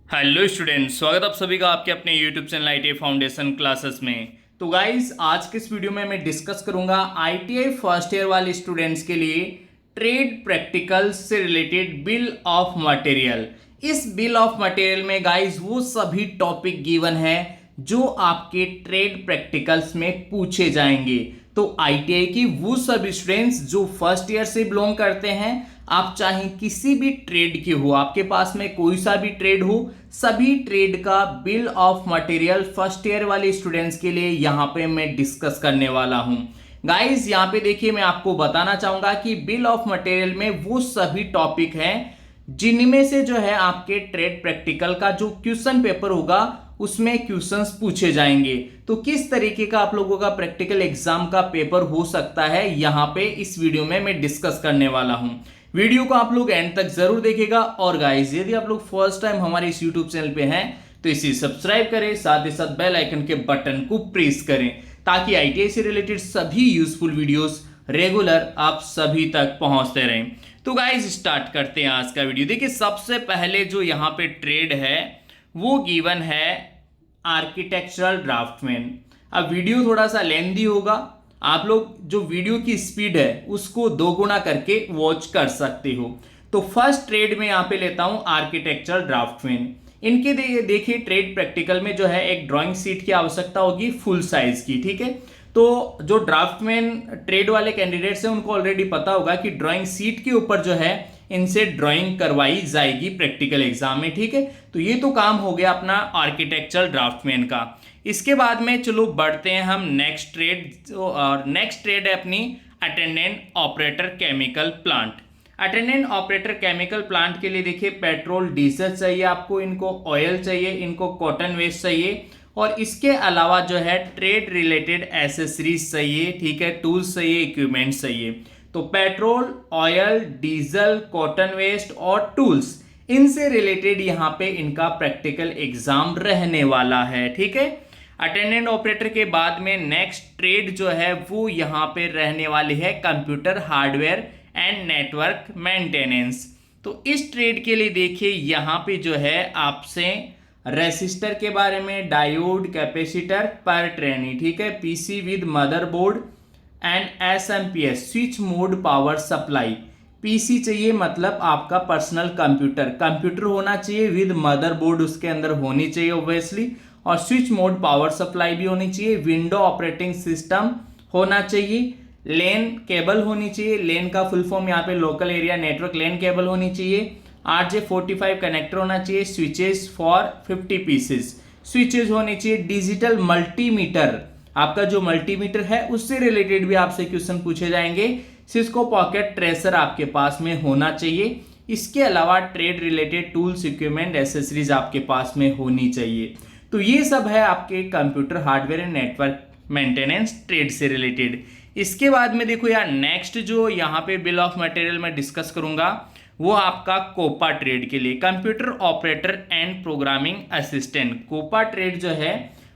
Hello students, स्वागत आप सभी का आपके अपने YouTube channel ITI foundation classes में। तो गाइस, आज के इस वीडियो में मैं डिस्कस करूंगा आईटीआई फर्स्ट ईयर वाले स्टूडेंट्स के लिए ट्रेड प्रैक्टिकल्स से रिलेटेड बिल ऑफ मटेरियल। इस बिल ऑफ मटेरियल में गाइस वो सभी टॉपिक गिवन है जो आपके ट्रेड प्रैक्टिकल्स में पूछे जाएंगे। तो आईटीआई की वो सब स्टूडेंट्स जो फर्स्ट ईयर से बिलोंग करते हैं, आप चाहे किसी भी ट्रेड के हो, आपके पास में कोई सा भी ट्रेड हो, सभी ट्रेड का bill of material first year वाले स्टूडेंट्स के लिए यहां पे मैं डिस्कस करने वाला हूं। गाइस, यहां पे देखिए, मैं आपको बताना चाहूंगा कि बिल ऑफ मटेरियल में वो सभी टॉपिक हैं जिनमें से जो है आपके ट्रेड प्रैक्टिकल का जो क्वेश्चन पेपर होगा उसमें क्वेश्चंस पूछे जाएंगे। तो किस तरीके का आप लोगों का प्रैक्टिकल एग्जाम का पेपर हो सकता है, यहां पे इस वीडियो में मैं डिस्कस करने वाला हूं। वीडियो को आप लोग एंड तक जरूर देखेगा। और गाइस, यदि आप लोग फर्स्ट टाइम हमारे इस यूट्यूब चैनल पे हैं तो इसे सब्सक्राइब करें, साथ ही साथ बेल आइकन के बटन को प्रेस करें ताकि आईटीआई से रिलेटेड सभी यूजफुल वीडियोस रेगुलर आप सभी तक पहुंचते रहें। तो गाइस, स्टार्ट करते हैं आज का वीडियो। देखिए, सबसे पहले जो यहाँ पे ट्रेड है वो गिवन है आर्किटेक्चरल ड्राफ्टमैन। अब वीडियो थोड़ा सा लेंदी होगा, आप लोग जो वीडियो की स्पीड है उसको 2 गुना करके वॉच कर सकते हो। तो फर्स्ट ट्रेड में यहाँ पे लेता हूं आर्किटेक्चरल ड्राफ्टमैन। इनके देखिए, ट्रेड प्रैक्टिकल में जो है एक ड्राइंग शीट की आवश्यकता होगी फुल साइज की, ठीक है। तो जो ड्राफ्टमैन ट्रेड वाले कैंडिडेट्स हैं उनको ऑलरेडी पता होगा कि ड्राइंग शीट के ऊपर जो है इनसे ड्राइंग करवाई जाएगी प्रैक्टिकल एग्जाम में, ठीक है। तो ये तो काम हो गया अपना आर्किटेक्चरल ड्राफ्टमैन का। इसके बाद में चलो बढ़ते हैं हम नेक्स्ट ट्रेड। और नेक्स्ट ट्रेड है अपनी attendant operator chemical plant. Attendant operator chemical plant के लिए देखिए, पेट्रोल डीजल चाहिए आपको, इनको ऑयल चाहिए, इनको कॉटन वेस्ट चाहिए, और इसके अलावा जो है ट्रेड रिलेटेड एसेसरीज चाहिए, ठीक है, टूल्स चाहिए, इक्विपमेंट्स चाहिए। तो petrol, oil, diesel, cotton waste और टूल्स, इनसे रिलेटेड यहां पे इनका प्रैक्टिकल एग्जाम रहने वाला है, ठीक है। अटेंडेंट ऑपरेटर के बाद में नेक्स्ट ट्रेड जो है वो यहां पे रहने वाली है computer hardware and network maintenance. तो इस ट्रेड के लिए देखिए, यहां पे जो है आपसे रेसिस्टर के बारे में, डायोड, कैपेसिटर, पर ट्रेनी, ठीक है, PC with motherboard and SMPS switch mode power supply. PC चाहिए मतलब आपका पर्सनल कंप्यूटर होना चाहिए विद मदरबोर्ड उसके अंदर होनी चाहिए ऑब्वियसली, और स्विच मोड पावर सप्लाई भी होनी चाहिए, विंडो ऑपरेटिंग सिस्टम होना चाहिए, लेन केबल होनी चाहिए, लेन का फुल फॉर्म यहाँ पे लोकल एरिया नेटवर्क लेन केबल होनी चाहिए, RJ45 कनेक्टर होना चाहिए, स्विचेस फॉर 50 पीसेस स्विचेस होनी चाहिए, डिजिटल मल्टीमीटर, आपका जो मल्टीमीटर है उससे रिलेटेड भी आपसे क्वेश्चन पूछे जाएंगे, सिस्को पॉकेट ट्रेसर आपके पास में होना चाहिए। इसके अलावा trade related tools, equipment, accessories आपके पास में होनी चाहिए। तो ये सब है आपके computer hardware and network maintenance trade से रिलेटेड। इसके बाद में देखो यार, नेक्स्ट जो यहाँ पे बिल ऑफ मटेरियल में डिस्कस करूंगा वो आपका कोपा ट्रेड के लिए, computer operator and programming assistant. COPA trade जो है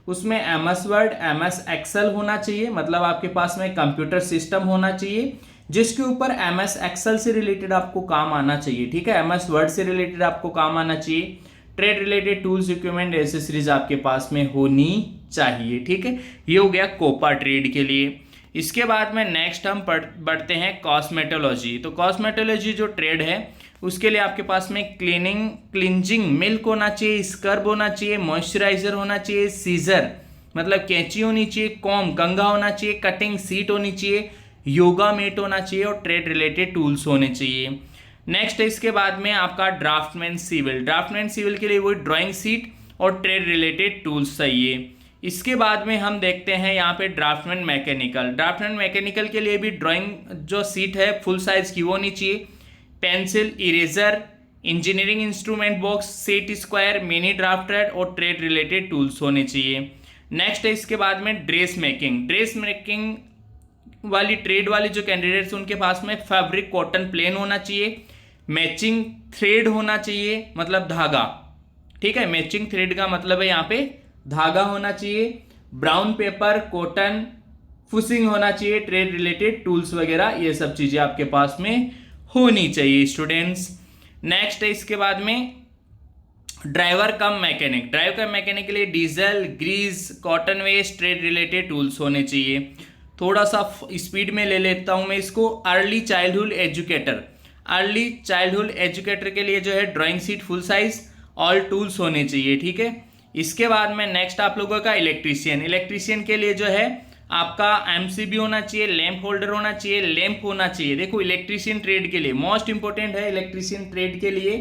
उसमें MS वर्ड, MS एक्सेल होना चाहिए, मतलब आपके पास में कंप्यूटर सिस्टम होना चाहिए जिसके ऊपर MS एक्सेल से रिलेटेड आपको काम आना चाहिए, ठीक है, MS वर्ड से रिलेटेड आपको काम आना चाहिए, trade related tools, equipment, accessories आपके पास में होनी चाहिए, ठीक है। ये हो गया कोपा ट्रेड के लिए। इसके बाद में नेक्स्ट हम बढ़ते हैं कॉस्मेटोलॉजी। तो कॉस्मेटोलॉजी जो ट्रेड है उसके लिए आपके पास में क्लिंजिंग मिल्क होना चाहिए, स्क्रब होना चाहिए, मॉइस्चराइजर होना चाहिए, सीजर मतलब कैंची होनी चाहिए, कॉम कंघा होना चाहिए, कटिंग सीट होनी चाहिए, योगा मेट होना चाहिए, और ट्रेड रिलेटेड टूल्स होने चाहिए। नेक्स्ट इसके बाद में आपका ड्राफ्टमैन सिविल के लिए वही ड्राइंग सीट और ट्रेड रिलेटेड टूल्स चाहिए। इसके बाद में हम देखते हैं यहाँ पे ड्राफ्टमैन मैकेनिकल के लिए भी ड्राइंग जो सीट है फुल साइज की वो होनी चाहिए, pencil, eraser, engineering instrument box, set square, mini drafter और ट्रेड रिलेटेड टूल्स होने चाहिए। नेक्स्ट है इसके बाद में ड्रेस मेकिंग वाली ट्रेड वाले जो कैंडिडेट्स उनके पास में फैब्रिक कॉटन प्लेन होना चाहिए, मैचिंग थ्रेड होना चाहिए मतलब धागा, ठीक है, मैचिंग थ्रेड का मतलब है यहाँ पे धागा होना चाहिए, ब्राउन पेपर, कॉटन, फुसिंग होना चाहिए, ट्रेड रिलेटेड टूल्स वगैरह ये सब चीजें आपके पास में होनी चाहिए स्टूडेंट्स। नेक्स्ट है इसके बाद में driver cum mechanic, drive cum mechanic के लिए diesel, grease, cotton waste, trade related tools होने चाहिए। थोड़ा सा स्पीड में ले लेता हूँ मैं इसको। Early childhood educator, early childhood educator के लिए जो है drawing sheet full size, all tools होने चाहिए, ठीक है। इसके बाद में नेक्स्ट आप लोगों का इलेक्ट्रीशियन, इलेक्ट्रीशियन के लिए जो है आपका एमसीबी होना चाहिए, लैंप होल्डर होना चाहिए, लैंप होना चाहिए। देखो इलेक्ट्रीशियन ट्रेड के लिए मोस्ट इंपॉर्टेंट है, इलेक्ट्रीशियन ट्रेड के लिए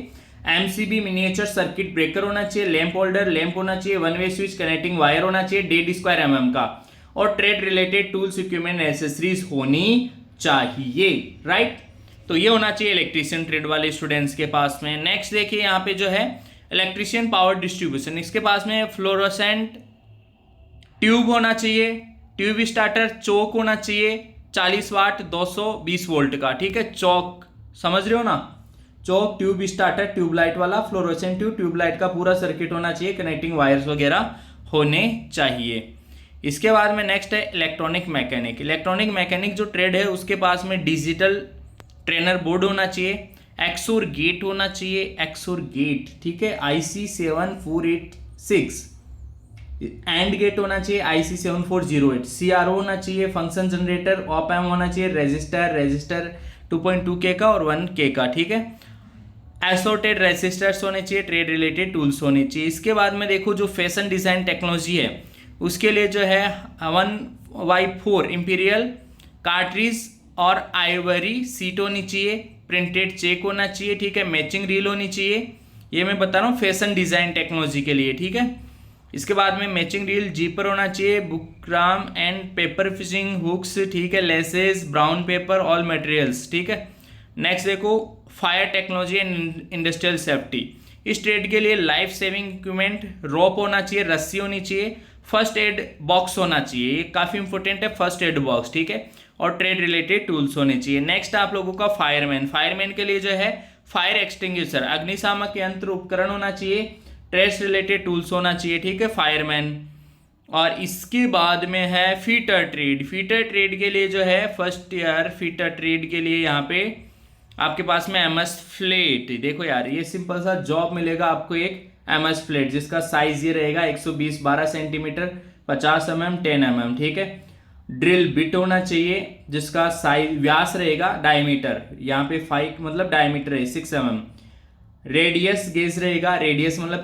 एमसीबी मिनिएचर सर्किट ब्रेकर होना चाहिए, लैंप होल्डर, लैंप होना चाहिए, one way switch, connecting wire होना चाहिए 1.5 स्क्वायर mm का, और trade related tools, equipment, accessories होनी चाहिए, राइट। तो ये होना चाहिए इलेक्ट्रीशियन ट्रेड वाले स्टूडेंट्स के पास में। नेक्स्ट देखिए यहाँ पे जो है इलेक्ट्रीशियन पावर डिस्ट्रीब्यूशन, इसके पास में फ्लोरोसेंट ट्यूब होना चाहिए, ट्यूब स्टार्टर, चौक होना चाहिए 40 वाट 220 वोल्ट का, ठीक है। चौक समझ रहे हो ना, चौक, ट्यूब स्टार्टर, ट्यूबलाइट वाला, फ्लोरोसेंट ट्यूब, ट्यूबलाइट का पूरा सर्किट होना चाहिए, कनेक्टिंग वायर्स वगैरह होने चाहिए। इसके बाद में नेक्स्ट है इलेक्ट्रॉनिक मैकेनिक, इलेक्ट्रॉनिक मैकेनिक जो ट्रेड है उसके पास में डिजिटल ट्रेनर बोर्ड होना चाहिए, एक्सोर गेट होना चाहिए, एक्सोर गेट, ठीक है, IC 7486, एंड गेट होना चाहिए IC 7408, CRO होना चाहिए, फंक्शन जनरेटर, ऑप एम्प होना चाहिए, रजिस्टर 2.2K का और 1K का, ठीक है। एसोर्टेड रेसिस्टर्स होने चाहिए, ट्रेड रिलेटेड टूल्स होने चाहिए। इसके बाद में देखो जो फैशन डिज़ाइन टेक्नोलॉजी है उसके लिए जो है 1/4 इंपीरियल कार्ट्रिज और आइवरी सीट होनी चाहिए, प्रिंटेड चेक होना चाहिए, ठीक है, मैचिंग रील होनी चाहिए। ये मैं बता रहा हूँ फैशन डिज़ाइन टेक्नोलॉजी के लिए, ठीक है। इसके बाद में मैचिंग रील, जीपर होना चाहिए, बुकराम एंड पेपर फिशिंग हुक्स, ठीक है, laces, brown paper, all materials, ठीक है। नेक्स्ट देखो fire technology and industrial safety, इस ट्रेड के लिए लाइफ सेविंग इक्विपमेंट, रोप होना चाहिए, रस्सी होनी चाहिए, फर्स्ट एड बॉक्स होना चाहिए, ये काफ़ी इंपॉर्टेंट है, फर्स्ट एड बॉक्स, ठीक है, और ट्रेड रिलेटेड टूल्स होने चाहिए। नेक्स्ट आप लोगों का फायरमैन, फायरमैन के लिए जो है फायर एक्सटिंग्विशर, अग्निशामक यंत्र उपकरण होना चाहिए, ट्रेड रिलेटेड टूल्स होना चाहिए, ठीक है, फायरमैन। और इसके बाद में है फीटर ट्रेड, फीटर ट्रेड के लिए जो है फर्स्ट ईयर फीटर ट्रेड के लिए यहाँ पे आपके पास में MS फ्लेट, देखो यार ये सिंपल सा जॉब मिलेगा आपको, एक MS फ्लेट जिसका साइज ये रहेगा 120 12 सेंटीमीटर, 50 mm 10 mm, ठीक है। ड्रिल बिट होना चाहिए जिसका साइज व्यास रहेगा डायमीटर, यहाँ पे 5 मतलब डायमीटर है 6 mm, रेडियस गेज रहेगा, रेडियस मतलब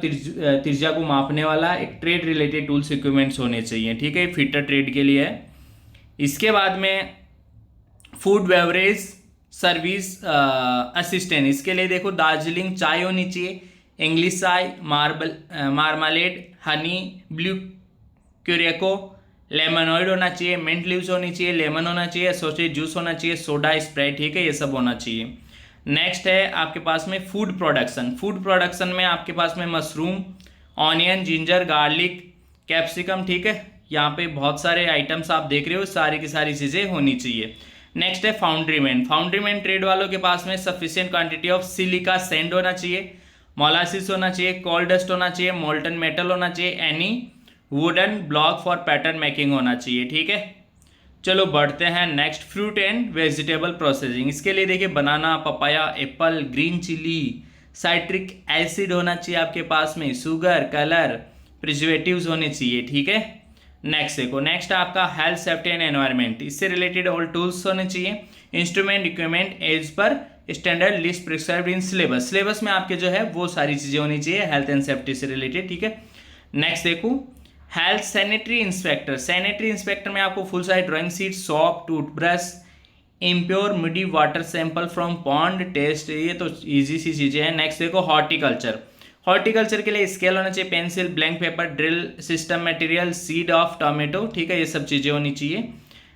त्रिज्या को मापने वाला, एक ट्रेड रिलेटेड टूल्स इक्विपमेंट्स होने चाहिए, ठीक है, फीटर ट्रेड के लिए है। इसके बाद में फूड बेवरेज सर्विस असिस्टेंट, इसके लिए देखो दार्जिलिंग चाय होनी चाहिए, इंग्लिश चाय, मार्मालेड, हनी, ब्लू क्यूरेको, लेमनॉइड होना चाहिए, मिंट लीव्स होनी चाहिए, लेमन होना चाहिए, एसोसिएट जूस होना चाहिए, सोडा स्प्राइट, ठीक है, ये सब होना चाहिए। नेक्स्ट है आपके पास में फूड प्रोडक्शन, फूड प्रोडक्शन में आपके पास में mushroom, onion, ginger, garlic, capsicum, ठीक है, यहाँ पे बहुत सारे आइटम्स आप देख रहे हो, सारी की सारी चीज़ें होनी चाहिए। नेक्स्ट है फाउंड्रीमैन, फाउंड्रीमैन ट्रेड वालों के पास में sufficient quantity of silica sand होना चाहिए, मोलासिस होना चाहिए, कोल डस्ट होना चाहिए, मोल्टन मेटल होना चाहिए, any wooden block for pattern making होना चाहिए, ठीक है। चलो बढ़ते हैं next, fruit and vegetable processing, इसके लिए देखिए banana, papaya, apple, green chilli, citric acid होना चाहिए आपके पास में, शुगर, कलर, प्रिजर्वेटिव्स होने चाहिए, ठीक है। नेक्स्ट देखो, नेक्स्ट आपका हेल्थ सेफ्टी एंड एनवायरनमेंट, इससे रिलेटेड ऑल टूल्स होने चाहिए, instrument equipment as per standard list prescribed in syllabus, syllabus में आपके जो है वो सारी चीज़ें होनी चाहिए हेल्थ एंड सेफ्टी से रिलेटेड, ठीक है। नेक्स्ट देखो health sanitary inspector, sanitary inspector में आपको full size drawing sheet, soap, toothbrush, impure muddy water sample from pond test, ये तो ईजी सी चीज़ें हैं। नेक्स्ट देखो हॉर्टिकल्चर, हॉर्टिकल्चर के लिए स्केल होना चाहिए, pencil, blank paper, drill system material, seed of tomato, ठीक है, ये सब चीज़ें होनी चाहिए।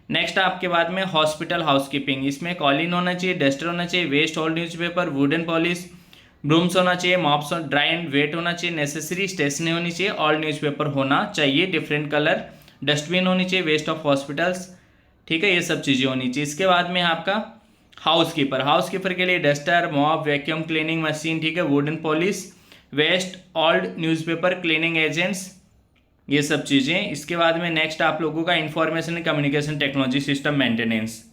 नेक्स्ट आपके बाद में हॉस्पिटल हाउसकीपिंग, इसमें कॉलिन होना चाहिए, डस्टर होना चाहिए, waste all newspaper, wooden polish, brooms होना चाहिए, मॉप्स, ड्राई एंड वेट होना चाहिए, नेसेसरी स्टेशनरी होनी चाहिए, ऑल न्यूज़पेपर होना चाहिए, डिफरेंट कलर, डस्टबिन होनी चाहिए, वेस्ट ऑफ हॉस्पिटल्स, ठीक है, ये सब चीज़ें होनी चाहिए। इसके बाद में आपका हाउसकीपर, हाउसकीपर के लिए duster, mop, vacuum cleaning machine, ठीक है, wooden polish, waste old newspaper, cleaning agents, ये सब चीज़ें। इसके बाद में नेक्स्ट आप लोगों का information and communication technology system maintenance,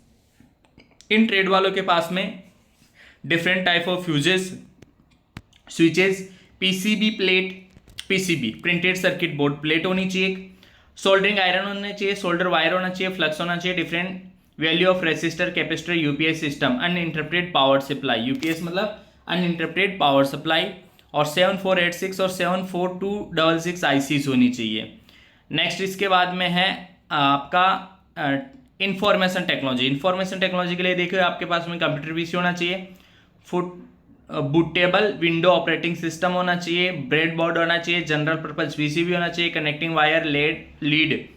in trade वालों के पास में different type of fuses, switches, PCB plate, PCB printed circuit board plate होनी चाहिए, सोल्डरिंग आयरन होना चाहिए, सोल्डर वायर होना चाहिए, फ्लक्स होना चाहिए, different value of resistor, capacitor, UPS system, uninterrupted power supply, UPS मतलब अनइंटरप्टेड पावर सप्लाई, और 7486 और 74266 आईसीज होनी चाहिए। नेक्स्ट इसके बाद में है आपका इंफॉर्मेशन टेक्नोलॉजी। इंफॉर्मेशन टेक्नोलॉजी के लिए देखिए आपके पास में कंप्यूटर पीसी होना चाहिए, बूटेबल विंडो ऑपरेटिंग सिस्टम होना चाहिए, ब्रेड बोर्ड होना चाहिए, जनरल पर्पज पीसीबी होना चाहिए, connecting wire, lead,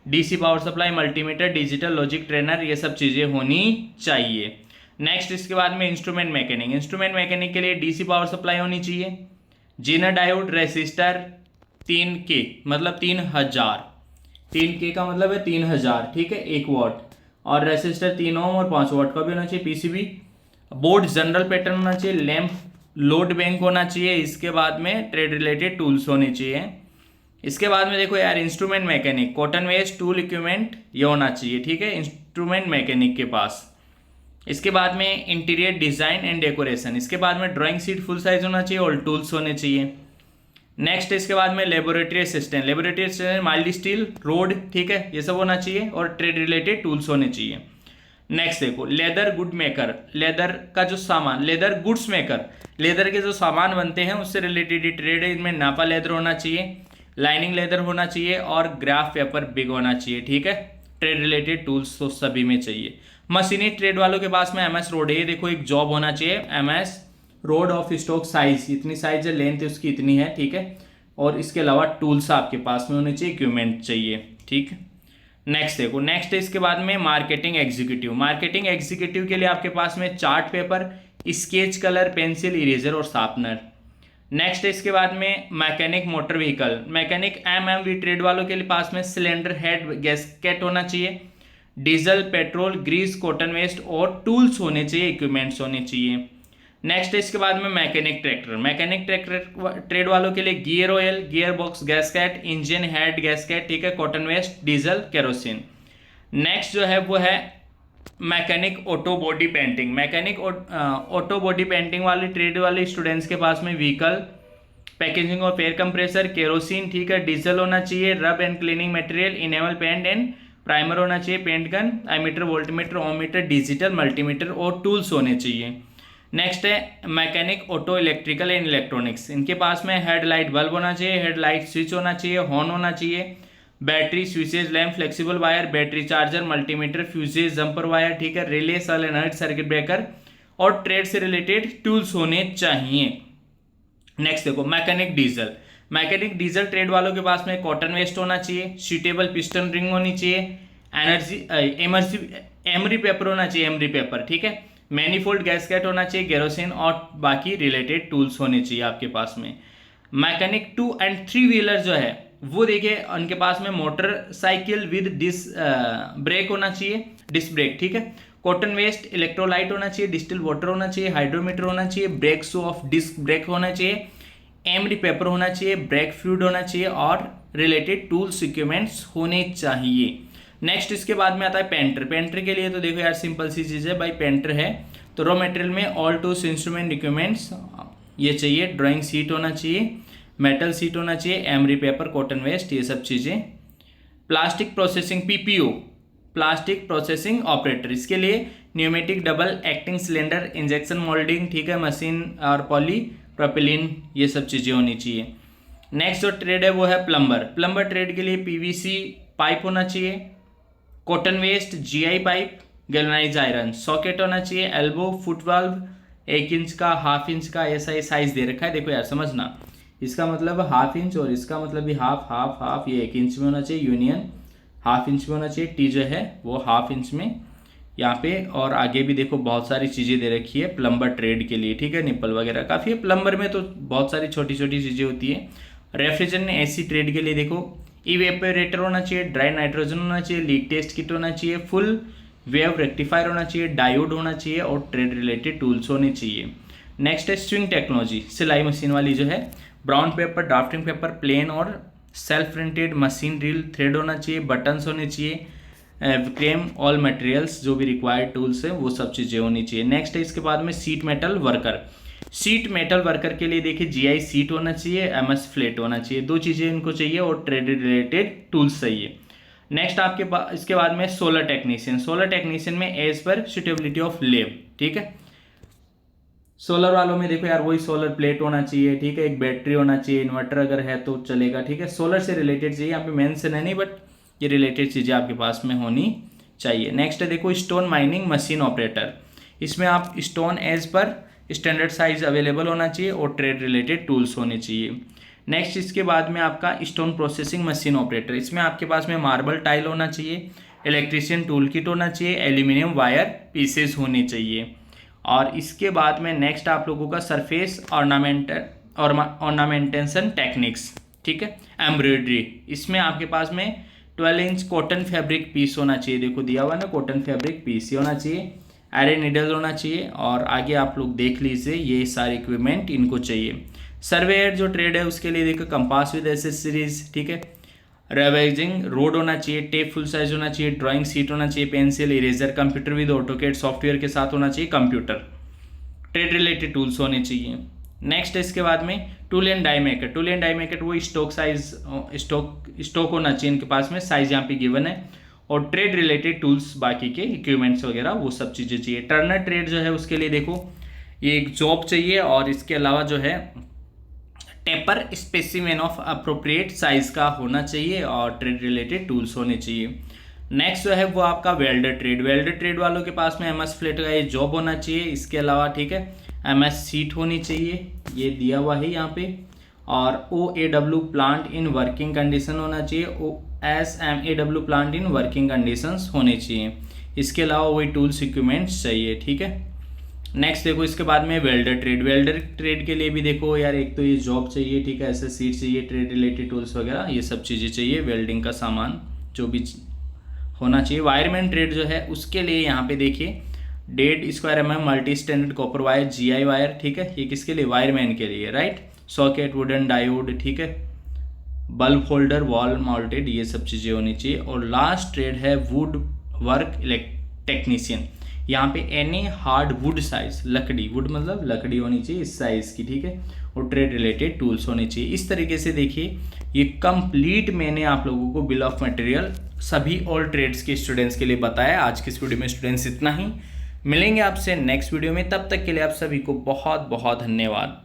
DC power supply, multimeter, digital logic trainer, ये सब चीज़ें होनी चाहिए। नेक्स्ट इसके बाद में इंस्ट्रूमेंट मैकेनिक। इंस्ट्रूमेंट मैकेनिक के लिए डीसी पावर सप्लाई होनी चाहिए, जीना डायोड, रेसिस्टर 3K मतलब 3000, 3K का मतलब है 3000, ठीक है, 1 वाट, और रेसिस्टर 3 ओम और 5 वाट का भी होना चाहिए। पीसीबी बोर्ड जनरल पैटर्न होना चाहिए, लैंप लोड बैंक होना चाहिए। इसके बाद में ट्रेड रिलेटेड टूल्स होने चाहिए। इसके बाद में देखो यार instrument mechanic, cotton waste, tool equipment ये होना चाहिए, ठीक है, इंस्ट्रूमेंट मैकेनिक के पास। इसके बाद में इंटीरियर डिजाइन एंड डेकोरेशन, इसके बाद में ड्राइंग शीट फुल साइज होना चाहिए और टूल्स होने चाहिए। नेक्स्ट इसके बाद में laboratory assistant, laboratory assistant mild steel, road, ठीक है, ये सब होना चाहिए और ट्रेड रिलेटेड टूल्स होने चाहिए। नेक्स्ट देखो लेदर गुड मेकर, लेदर का जो सामान, लेदर गुड्स मेकर, लेदर के जो सामान बनते हैं उससे रिलेटेड ट्रेड है, इनमें नापा लेदर होना चाहिए, लाइनिंग लेदर होना चाहिए और ग्राफ पेपर बिग होना चाहिए, ठीक है। ट्रेड रिलेटेड टूल्स तो सभी में चाहिए। मशीनी ट्रेड वालों के पास में एमएस रोड है, ये देखो एक जॉब होना चाहिए, MS road of stock size, इतनी साइज है, लेंथ उसकी इतनी है, ठीक है, और इसके अलावा टूल्स आपके पास में होने चाहिए, इक्विपमेंट चाहिए, ठीक है। नेक्स्ट देखो, नेक्स्ट इसके बाद में मार्केटिंग एग्जीक्यूटिव। मार्केटिंग एग्जीक्यूटिव के लिए आपके पास में chart paper, sketch colour, pencil, eraser और शार्पनर। नेक्स्ट इसके बाद में mechanic motor vehicle, mechanic MMV trade वालों के लिए पास में सिलेंडर हेड गैसकेट होना चाहिए, diesel, petrol, grease, cotton waste और टूल्स होने चाहिए, इक्विपमेंट्स होने चाहिए। नेक्स्ट इसके बाद में mechanic tractor, mechanic tractor trade वालों के लिए gear oil, gear box gasket, engine head gasket, ठीक है, cotton waste, diesel, kerosene. Next जो है वो है mechanic auto body painting, mechanic auto body painting वाले ट्रेड वाले स्टूडेंट्स के पास में vehicle, packaging of air compressor, kerosene, ठीक है, डीजल होना चाहिए, rub and cleaning material, enamel paint and primer होना चाहिए, paint gun, ammeter, voltmeter, ohmmeter, digital multimeter और टूल्स होने चाहिए। नेक्स्ट है mechanic auto electrical and electronics, इनके पास में हेडलाइट बल्ब होना चाहिए, हेडलाइट स्विच होना चाहिए, हॉर्न होना चाहिए, battery, switches, lamp, flexible wire, battery charger, multimeter, fuses, jumper wire, ठीक है, रिले, सोलेनॉइड, सर्किट ब्रेकर और ट्रेड से रिलेटेड टूल्स होने चाहिए। नेक्स्ट देखो mechanic diesel, mechanic diesel trade वालों के पास में कॉटन वेस्ट होना चाहिए, सूटेबल पिस्टन रिंग होनी चाहिए, एमरी पेपर होना चाहिए, एमरी पेपर, ठीक है, मैनीफोल्ड गैसकेट होना चाहिए, केरोसिन और बाकी रिलेटेड टूल्स होने चाहिए आपके पास में। मैकेनिक 2 एंड 3 व्हीलर जो है वो देखिए उनके पास में मोटरसाइकिल विद डिस्क ब्रेक होना चाहिए, डिस्क ब्रेक, ठीक है, कॉटन वेस्ट, इलेक्ट्रोलाइट होना चाहिए, डिस्टिल वाटर होना चाहिए, हाइड्रोमीटर होना चाहिए, brake shoe of disc brake होना चाहिए, एमडी पेपर होना चाहिए, ब्रेक फ्लूइड होना चाहिए और रिलेटेड टूल्स इक्विपमेंट्स होने चाहिए। नेक्स्ट इसके बाद में आता है पेंटर, पेंटर के लिए तो देखो यार सिंपल सी चीज़ है भाई, पेंटर है तो रॉ मटेरियल में ऑल टूल्स, इंस्ट्रूमेंट, इक्विपमेंट्स ये चाहिए, ड्राइंग शीट होना चाहिए, मेटल शीट होना चाहिए, एमरी पेपर, कॉटन वेस्ट, ये सब चीज़ें। Plastic processing PPO, plastic processing operator, इसके लिए pneumatic double acting cylinder, injection moulding, ठीक है, मशीन और पॉली प्रोपिलीन, ये सब चीज़ें होनी चाहिए। नेक्स्ट जो ट्रेड है वो है प्लम्बर, प्लम्बर ट्रेड के लिए पीवीसी पाइप होना चाहिए, cotton waste, GI pipe, galvanize iron, socket होना चाहिए, एल्बो, फुट वाल्व 1 इंच का, हाफ इंच का, ऐसा ही साइज दे रखा है, देखो यार समझना, इसका मतलब हाफ इंच और इसका मतलब भी हाफ हाफ हाफ, ये 1 इंच में होना चाहिए, यूनियन हाफ इंच में होना चाहिए, टी जो है वो हाफ इंच में यहाँ पे, और आगे भी देखो बहुत सारी चीज़ें दे रखी है प्लम्बर ट्रेड के लिए, ठीक है, निप्पल वगैरह काफ़ी है, प्लम्बर में तो बहुत सारी छोटी छोटी चीज़ें होती है। रेफ्रिजरेंट एसी ट्रेड के लिए देखो इवेपोरेटर होना चाहिए, ड्राई नाइट्रोजन होना चाहिए, लीक टेस्ट किट होना चाहिए, फुल वेव रेक्टिफायर होना चाहिए, डायोड होना चाहिए और ट्रेड रिलेटेड टूल्स होने चाहिए। नेक्स्ट है स्विंग टेक्नोलॉजी, सिलाई मशीन वाली जो है, brown paper, drafting paper, plain और self printed, machine drill, thread होना चाहिए, बटन्स होने चाहिए, क्रेम, ऑल मटेरियल्स जो भी रिक्वायर्ड टूल्स है वो सब चीज़ें होनी चाहिए। नेक्स्ट है इसके बाद में seat metal worker, seat metal worker के लिए देखिए जीआई सीट होना चाहिए, एमएस फ्लेट होना चाहिए, 2 चीज़ें इनको चाहिए और ट्रेड रिलेटेड टूल्स चाहिए। नेक्स्ट आपके पास इसके बाद में सोलर टेक्नीशियन में एज पर सुटेबिलिटी ऑफ लेब, ठीक है। सोलर वालों में देखो यार वही सोलर प्लेट होना चाहिए, ठीक है, एक बैटरी होना चाहिए, इन्वर्टर अगर है तो चलेगा, ठीक है। सोलर से रिलेटेड चाहिए, यहाँ पे मेंशन है नहीं बट ये रिलेटेड चीज़ें आपके पास में होनी चाहिए। नेक्स्ट है देखो स्टोन माइनिंग मशीन ऑपरेटर, इसमें आप stone as per standard size available होना चाहिए और ट्रेड रिलेटेड टूल्स होने चाहिए। नेक्स्ट इसके बाद में आपका स्टोन प्रोसेसिंग मशीन ऑपरेटर, इसमें आपके पास में मार्बल टाइल होना चाहिए, इलेक्ट्रीशियन टूल किट होना चाहिए, एल्यूमिनियम वायर पीसेस होने चाहिए। और इसके बाद में नेक्स्ट आप लोगों का सरफेस ऑर्नामेंटेशन टेक्निक्स, ठीक है, एम्ब्रॉयडरी, इसमें आपके पास में 12 इंच कॉटन फैब्रिक पीस होना चाहिए, देखो दिया हुआ ना कॉटन फैब्रिक पीस, ये होना चाहिए, एरे नीडल होना चाहिए। और आगे आप लोग देख लीजिए ये सारे इक्विपमेंट इनको चाहिए। सर्वेयर जो ट्रेड है उसके लिए देखो कंपास विद एसेसरीज, ठीक है, रेवेजिंग रोड होना चाहिए, टेप फुल साइज होना चाहिए, ड्राइंग सीट होना चाहिए, pencil, eraser, computer with AutoCAD software के साथ होना चाहिए, कंप्यूटर, ट्रेड रिलेटेड टूल्स होने चाहिए। नेक्स्ट इसके बाद में टूल एंड डाई मेकर वो स्टॉक साइज स्टॉक होना चाहिए इनके पास में, साइज यहाँ पे गिवन है। और ट्रेड रिलेटेड टूल्स बाकी के इक्विपमेंट्स वगैरह वो सब चीज़ें चाहिए। टर्नर ट्रेड जो है उसके लिए देखो ये एक जॉब चाहिए और इसके अलावा जो है taper specimen of appropriate size का होना चाहिए और ट्रेड रिलेटेड टूल्स होने चाहिए। नेक्स्ट जो है वो आपका वेल्डर ट्रेड वालों के पास में एमएस फ्लेट का ये जॉब होना चाहिए, इसके अलावा ठीक है एमएस सीट होनी चाहिए, ये दिया हुआ है यहाँ पे। और OAW plant in working condition होना चाहिए, OSMAW plant in working conditions होने चाहिए। इसके अलावा वही टूल्स इक्विपमेंट्स चाहिए, ठीक है। नेक्स्ट देखो इसके बाद में वेल्डर ट्रेड के लिए भी देखो यार एक तो ये जॉब चाहिए, ठीक है, ऐसे सीट चाहिए, ट्रेड रिलेटेड टूल्स वगैरह ये सब चीज़ें चाहिए, वेल्डिंग का सामान जो भी होना चाहिए। वायरमैन ट्रेड जो है उसके लिए यहाँ पे देखिए 1.5 square mm multi standard copper wire GI wire, ठीक है, ये किसके लिए, वायरमैन के लिए, राइट। सॉकेट, वुडन डायोड, ठीक है, बल्ब होल्डर, वॉल माउंटेड, ये सब चीज़ें होनी चाहिए। और लास्ट ट्रेड है वुड वर्क टेक्नीशियन, यहाँ पे एनी हार्ड वुड साइज, लकड़ी, वुड मतलब लकड़ी होनी चाहिए इस साइज़ की, ठीक है, और ट्रेड रिलेटेड टूल्स होने चाहिए। इस तरीके से देखिए ये कंप्लीट मैंने आप लोगों को बिल ऑफ मटेरियल सभी ऑल ट्रेड्स के स्टूडेंट्स के लिए बताया। आज की इस वीडियो में स्टूडेंट्स इतना ही, मिलेंगे आपसे नेक्स्ट वीडियो में, तब तक के लिए आप सभी को बहुत बहुत धन्यवाद।